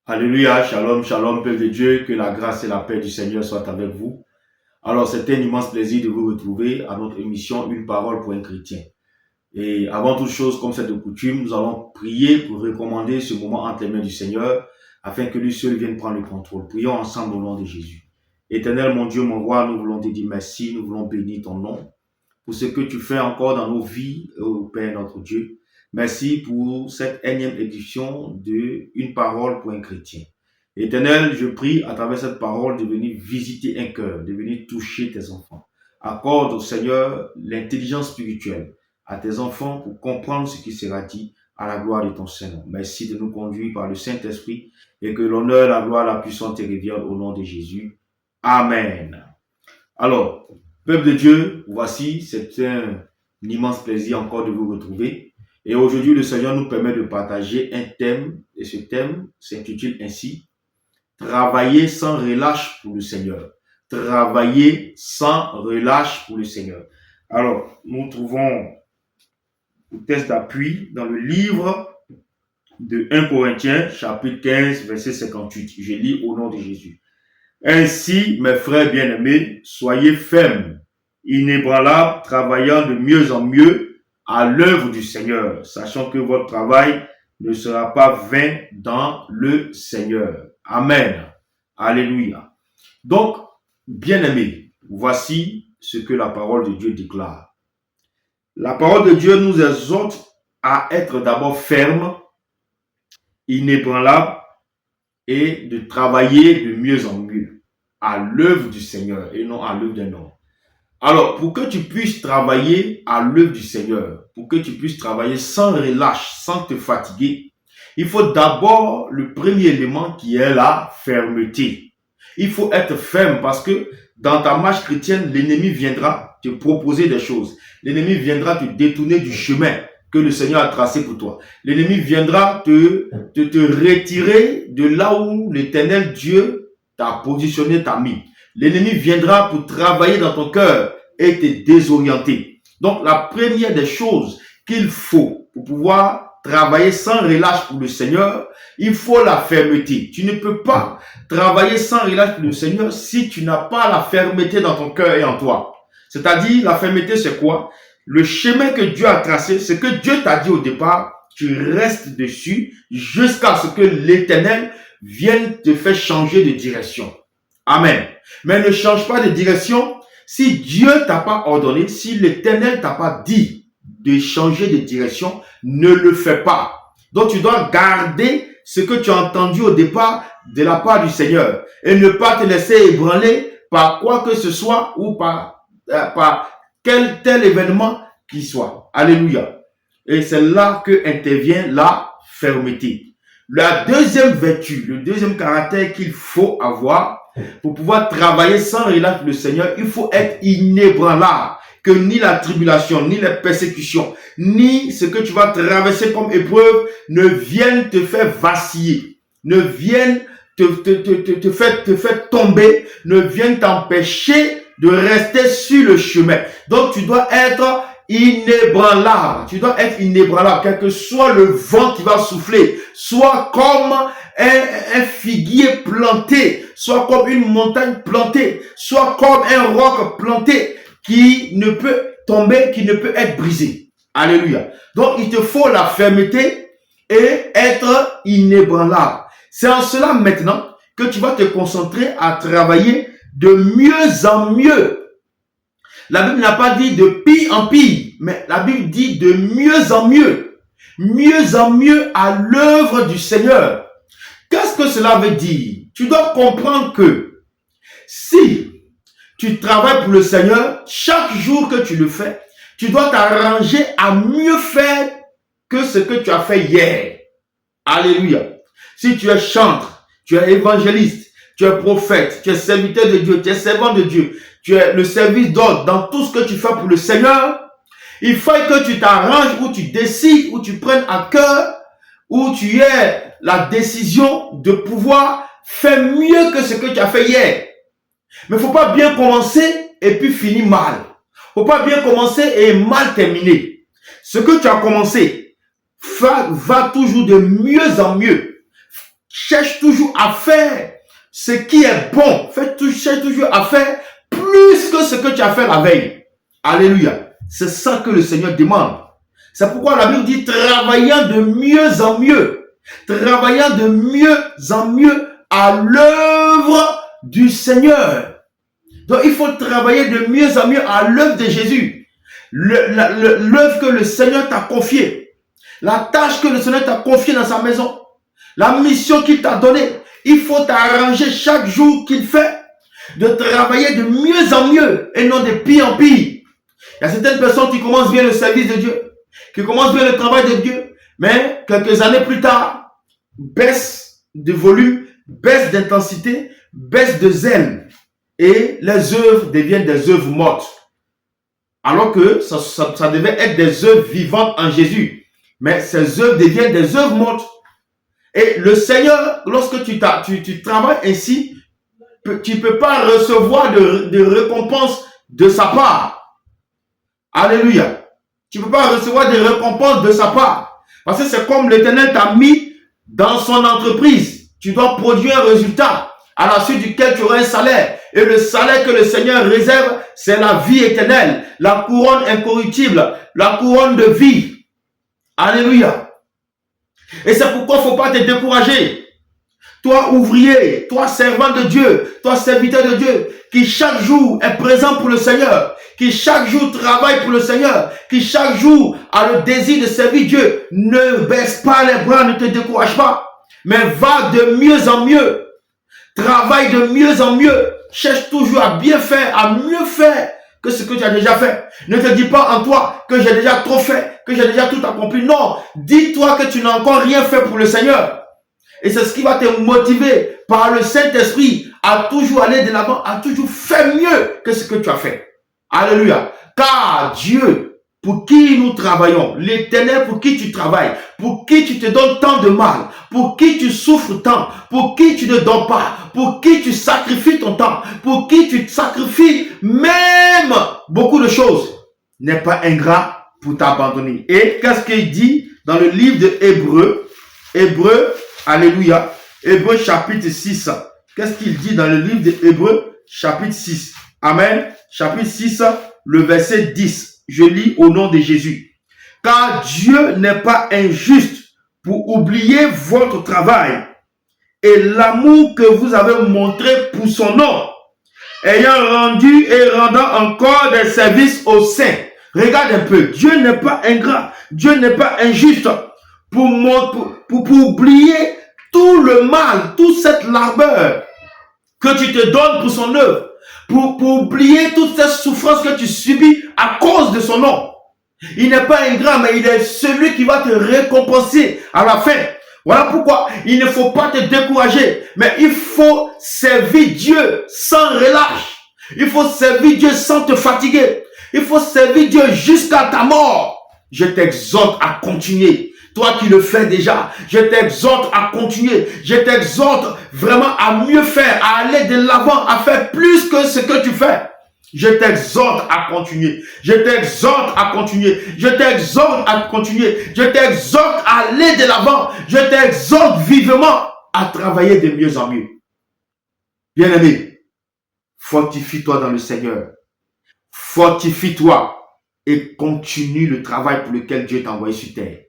Alléluia, shalom, shalom, peuple de Dieu, que la grâce et la paix du Seigneur soient avec vous. Alors, c'est un immense plaisir de vous retrouver à notre émission Une parole pour un chrétien. Et avant toute chose, comme c'est de coutume, nous allons prier pour recommander ce moment entre les mains du Seigneur, afin que lui seul vienne prendre le contrôle. Prions ensemble au nom de Jésus. Éternel, mon Dieu, mon roi, nous voulons te dire merci, nous voulons bénir ton nom pour ce que tu fais encore dans nos vies, ô Père notre Dieu. Merci pour cette énième édition de Une parole pour un chrétien. Éternel, je prie à travers cette parole de venir visiter un cœur, de venir toucher tes enfants. Accorde au Seigneur l'intelligence spirituelle à tes enfants pour comprendre ce qui sera dit à la gloire de ton Seigneur. Merci de nous conduire par le Saint-Esprit et que l'honneur, la gloire, la puissance te reviennent au nom de Jésus. Amen. Alors, peuple de Dieu, voici, c'est un immense plaisir encore de vous retrouver. Et aujourd'hui, le Seigneur nous permet de partager un thème, et ce thème s'intitule ainsi, Travailler sans relâche pour le Seigneur. Travailler sans relâche pour le Seigneur. Alors, nous trouvons le texte d'appui dans le livre de 1 Corinthiens, chapitre 15, verset 58. Je lis au nom de Jésus. Ainsi, mes frères bien-aimés, soyez fermes, inébranlables, travaillant de mieux en mieux à l'œuvre du Seigneur, sachant que votre travail ne sera pas vain dans le Seigneur. Amen. Alléluia. Donc, bien-aimés, voici ce que la parole de Dieu déclare. La parole de Dieu nous exhorte à être d'abord fermes, inébranlables et de travailler de mieux en mieux à l'œuvre du Seigneur et non à l'œuvre d'un homme. Alors, pour que tu puisses travailler à l'œuvre du Seigneur, pour que tu puisses travailler sans relâche, sans te fatiguer, il faut d'abord le premier élément qui est la fermeté. Il faut être ferme parce que dans ta marche chrétienne, l'ennemi viendra te proposer des choses. L'ennemi viendra te détourner du chemin que le Seigneur a tracé pour toi. L'ennemi viendra te retirer de là où l'Éternel Dieu t'a positionné, t'a mis. L'ennemi viendra pour travailler dans ton cœur et te désorienter. Donc, la première des choses qu'il faut pour pouvoir travailler sans relâche pour le Seigneur, il faut la fermeté. Tu ne peux pas travailler sans relâche pour le Seigneur si tu n'as pas la fermeté dans ton cœur et en toi. C'est-à-dire, la fermeté, c'est quoi? Le chemin que Dieu a tracé, ce que Dieu t'a dit au départ, tu restes dessus jusqu'à ce que l'Éternel vienne te faire changer de direction. Amen. Mais ne change pas de direction si Dieu t'a pas ordonné, si l'Éternel t'a pas dit de changer de direction, ne le fais pas. Donc tu dois garder ce que tu as entendu au départ de la part du Seigneur et ne pas te laisser ébranler par quoi que ce soit ou par quel tel événement qu'il soit. Alléluia. Et c'est là que intervient la fermeté. La deuxième vertu, le deuxième caractère qu'il faut avoir pour pouvoir travailler sans relâche le Seigneur, il faut être inébranlable. Que ni la tribulation, ni les persécutions, ni ce que tu vas traverser comme épreuve ne viennent te faire vaciller, ne viennent te faire tomber, ne viennent t'empêcher de rester sur le chemin. Donc tu dois être inébranlable. Tu dois être inébranlable, quel que soit le vent qui va souffler, soit comme un figuier planté, soit comme une montagne plantée, soit comme un roc planté qui ne peut tomber, qui ne peut être brisé. Alléluia. Donc il te faut la fermeté et être inébranlable. C'est en cela maintenant que tu vas te concentrer à travailler de mieux en mieux. La Bible n'a pas dit de pire en pire, mais la Bible dit de mieux en mieux. Mieux en mieux à l'œuvre du Seigneur. Qu'est-ce que cela veut dire? Tu dois comprendre que si tu travailles pour le Seigneur, chaque jour que tu le fais, tu dois t'arranger à mieux faire que ce que tu as fait hier. Alléluia. Si tu es chantre, tu es évangéliste, tu es prophète, tu es serviteur de Dieu, tu es servant de Dieu, tu es le service d'ordre dans tout ce que tu fais pour le Seigneur, il faut que tu t'arranges, ou tu décides, ou tu prennes à cœur, où tu aies la décision de pouvoir faire mieux que ce que tu as fait hier. Mais il ne faut pas bien commencer et puis finir mal. Il ne faut pas bien commencer et mal terminer. Ce que tu as commencé va toujours de mieux en mieux. Cherche toujours à faire ce qui est bon. Cherche toujours à faire plus que ce que tu as fait la veille. Alléluia. C'est ça que le Seigneur demande. C'est pourquoi la Bible dit travaillant de mieux en mieux. Travaillant de mieux en mieux à l'œuvre du Seigneur. Donc il faut travailler de mieux en mieux à l'œuvre de Jésus. L'œuvre que le Seigneur t'a confiée. La tâche que le Seigneur t'a confiée dans sa maison. La mission qu'il t'a donnée. Il faut t'arranger chaque jour qu'il fait de travailler de mieux en mieux et non de pire en pire. Il y a certaines personnes qui commencent bien le service de Dieu, qui commencent bien le travail de Dieu, mais quelques années plus tard, baisse de volume, baisse d'intensité, baisse de zèle. Et les œuvres deviennent des œuvres mortes. Alors que ça devait être des œuvres vivantes en Jésus. Mais ces œuvres deviennent des œuvres mortes. Et le Seigneur, lorsque tu travailles ainsi, tu ne peux pas recevoir de récompense de sa part. Alléluia. Tu ne peux pas recevoir des récompenses de sa part. Parce que c'est comme l'Éternel t'a mis dans son entreprise. Tu dois produire un résultat à la suite duquel tu auras un salaire. Et le salaire que le Seigneur réserve, c'est la vie éternelle, la couronne incorruptible, la couronne de vie. Alléluia. Et c'est pourquoi il ne faut pas te décourager. Toi ouvrier, toi servant de Dieu, toi serviteur de Dieu, qui chaque jour est présent pour le Seigneur, qui chaque jour travaille pour le Seigneur, qui chaque jour a le désir de servir Dieu, ne baisse pas les bras, ne te décourage pas, mais va de mieux en mieux, travaille de mieux en mieux, cherche toujours à bien faire, à mieux faire que ce que tu as déjà fait. Ne te dis pas en toi que j'ai déjà trop fait, que j'ai déjà tout accompli. Non, dis-toi que tu n'as encore rien fait pour le Seigneur. Et c'est ce qui va te motiver par le Saint-Esprit à toujours aller de l'avant, à toujours faire mieux que ce que tu as fait. Alléluia. Car Dieu, pour qui nous travaillons, l'Éternel pour qui tu travailles, pour qui tu te donnes tant de mal, pour qui tu souffres tant, pour qui tu ne dors pas, pour qui tu sacrifies ton temps, pour qui tu sacrifies même beaucoup de choses, n'est pas ingrat pour t'abandonner. Et qu'est-ce qu'il dit dans le livre de Hébreux, alléluia, Hébreux chapitre 6. Qu'est-ce qu'il dit dans le livre de Hébreux chapitre 6? Amen. Chapitre 6, le verset 10. Je lis au nom de Jésus. Car Dieu n'est pas injuste pour oublier votre travail et l'amour que vous avez montré pour son nom, ayant rendu et rendant encore des services aux saints. Regarde un peu, Dieu n'est pas ingrat, Dieu n'est pas injuste pour oublier tout le mal, toute cette labeur que tu te donnes pour son œuvre, pour oublier toute cette souffrance que tu subis à cause de son nom. Il n'est pas ingrat, mais il est celui qui va te récompenser à la fin. Voilà pourquoi il ne faut pas te décourager, mais il faut servir Dieu sans relâche. Il faut servir Dieu sans te fatiguer. Il faut servir Dieu jusqu'à ta mort. Je t'exhorte à continuer. Toi qui le fais déjà, je t'exhorte à continuer. Je t'exhorte vraiment à mieux faire, à aller de l'avant, à faire plus que ce que tu fais. Je t'exhorte à continuer. Je t'exhorte à continuer. Je t'exhorte à continuer. Je t'exhorte à aller de l'avant. Je t'exhorte vivement à travailler de mieux en mieux. Bien-aimé, fortifie-toi dans le Seigneur. Fortifie-toi et continue le travail pour lequel Dieu t'a envoyé sur terre.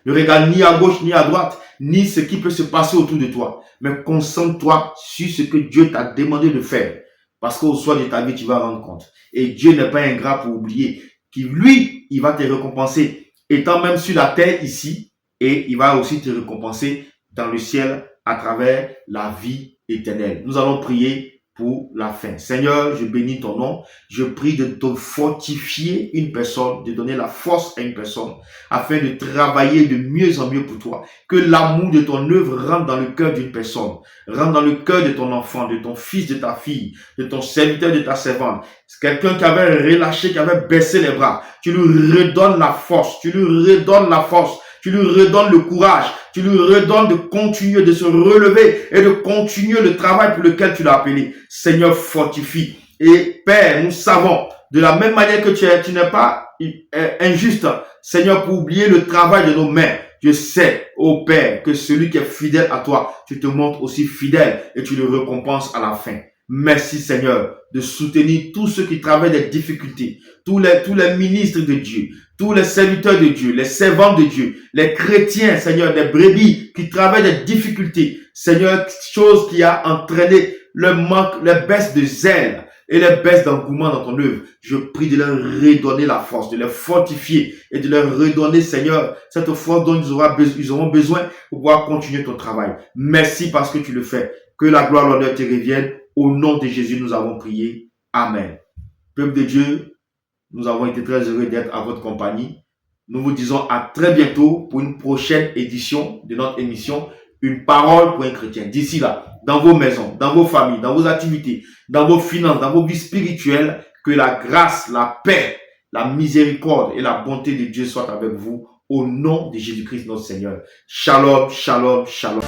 Ne regarde ni à gauche ni à droite, ni ce qui peut se passer autour de toi, mais concentre-toi sur ce que Dieu t'a demandé de faire. Parce qu'au soir de ta vie, tu vas rendre compte. Et Dieu n'est pas ingrat pour oublier qu'il, lui, il va te récompenser, étant même sur la terre ici, et il va aussi te récompenser dans le ciel à travers la vie éternelle. Nous allons prier pour la fin. Seigneur, je bénis ton nom. Je prie de te fortifier une personne, de donner la force à une personne, afin de travailler de mieux en mieux pour toi. Que l'amour de ton œuvre rentre dans le cœur d'une personne, rentre dans le cœur de ton enfant, de ton fils, de ta fille, de ton serviteur, de ta servante. C'est quelqu'un qui avait relâché, qui avait baissé les bras. Tu lui redonnes la force, tu lui redonnes la force. Tu lui redonnes le courage, tu lui redonnes de continuer, de se relever et de continuer le travail pour lequel tu l'as appelé. Seigneur, fortifie. Et Père, nous savons, de la même manière que tu n'es pas injuste, Seigneur, pour oublier le travail de nos mains. Je sais, ô Père, que celui qui est fidèle à toi, tu te montres aussi fidèle et tu le récompenses à la fin. Merci Seigneur de soutenir tous ceux qui travaillent des difficultés, tous les ministres de Dieu, tous les serviteurs de Dieu, les servants de Dieu, les chrétiens, Seigneur, des brebis qui travaillent des difficultés. Seigneur, chose qui a entraîné le manque, les baisses de zèle et les baisses d'engouement dans ton œuvre. Je prie de leur redonner la force, de les fortifier et de leur redonner, Seigneur, cette force dont ils auront besoin pour pouvoir continuer ton travail. Merci parce que tu le fais. Que la gloire, l'honneur te revienne. Au nom de Jésus, nous avons prié. Amen. Peuple de Dieu, nous avons été très heureux d'être à votre compagnie. Nous vous disons à très bientôt pour une prochaine édition de notre émission Une parole pour un chrétien. D'ici là, dans vos maisons, dans vos familles, dans vos activités, dans vos finances, dans vos vies spirituelles, que la grâce, la paix, la miséricorde et la bonté de Dieu soient avec vous au nom de Jésus-Christ notre Seigneur. Shalom, shalom, shalom.